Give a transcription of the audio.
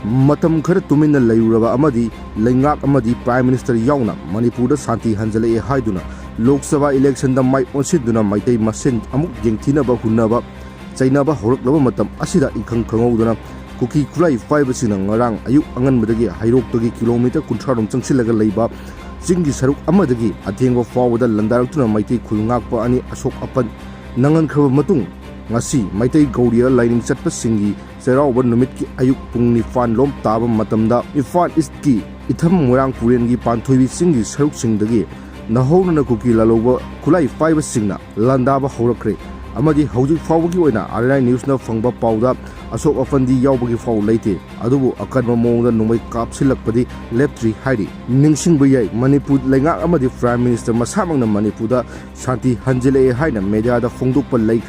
matam khara tumina layuraba amadi leingak amadi prime minister yauna manipur da santi hanjale haiduna Lok Sabha election da mai onsiduna meitei masel amuk yengthinaba hunnaba cheinaba hourak laba matam asida ikhang khangauduna kuki kulai five sina ngarang ayuk anganbadagi hairok tagi kilometer 30 changsilaga leiba jingi saruk amadagi athengba fawada landaruktuna meitei khulngakpa ani asok apan nangan khaba matung ngasi meitei gauria lining chatpa singi serauba numit ki ayuk pung nifan lom taba matamda Imphal East ki itham morang puren gi panthoibi singi saruk singdagi nahona kuki laloba kulai five singna landaba hourakre amadi hojik fawgi oina online news na fangba pawda asok afandi yawbagi faw leite adubu akanma mongda nongmei kapsilakpadi leptri hairi ningsingba yai manipur leingak amadi prime minister masamangna manipurda santi hanjile haina media da fongdokpa lei